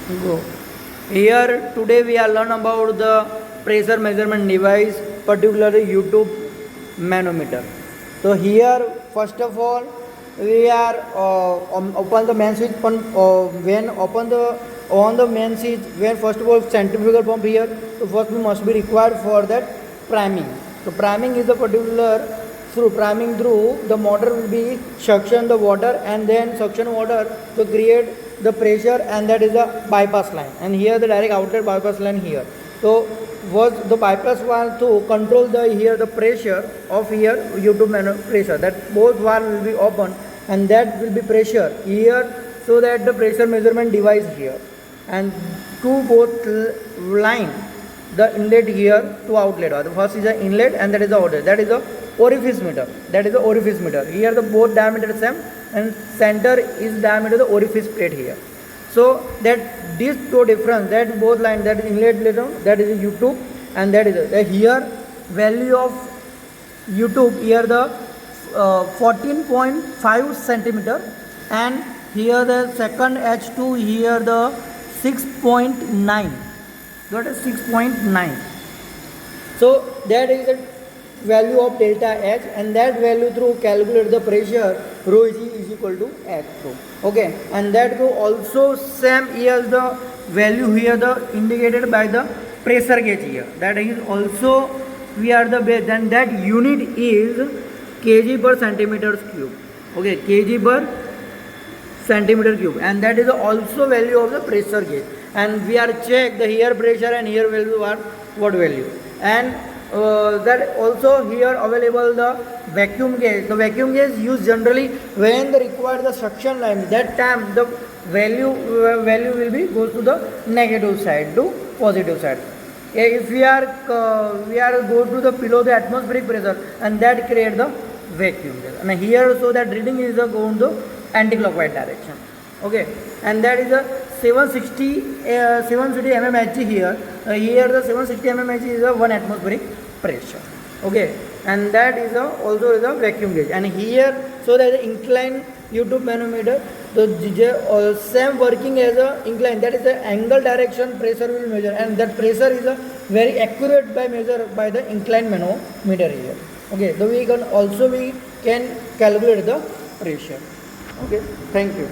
Go. Here today we are learn about the pressure measurement device, particularly YouTube manometer. So here first of all we are open the main switch. When open the on the main switch, when first of all centrifugal pump here. So first we must be required for that priming. So priming is a particular through priming through the motor will be suction the water and then suction water to create the pressure, and that is a bypass line, and here the direct outlet bypass line here. So was the bypass valve to control the here the pressure of here YouTube pressure, that both valve will be open and that will be pressure here, so that the pressure measurement device here and to both line the inlet here to outlet. The first is the inlet and that is the outlet, that is the orifice meter, that is the orifice meter. Here the both diameter same and center is diameter the orifice plate here. So that these two difference, that both line, that is inlet level, that is YouTube, and that is the here value of YouTube here the 14.5 centimeter, and here the second H2 here the 6.9, that is 6.9. So that is the value of delta H, and that value through calculate the pressure rho is equal to H through. Okay, and that go also same here the value here the indicated by the pressure gauge here, that is also we are the base, then that unit is kg per centimeter cube. Okay, kg per centimeter cube, and that is also value of the pressure gauge, and we are check the here pressure and here value are what value, and that also here available the vacuum gauge. The vacuum gauge used generally when they require the suction line, that time the value will be goes to the negative side to positive side. If we are go to the below the atmospheric pressure, and that create the vacuum gauge, and here so that reading is going to anti-clockwise direction. Okay, and that is a 760 mmHg here. Here the 760 mmHg is a 1 atmospheric pressure. Okay, and that is also is a vacuum gauge, and here so that the incline YouTube manometer, the same working as a incline, that is the angle direction pressure will measure, and that pressure is a very accurate by measure by the incline manometer here. Okay, so we can calculate the pressure. Okay, thank you.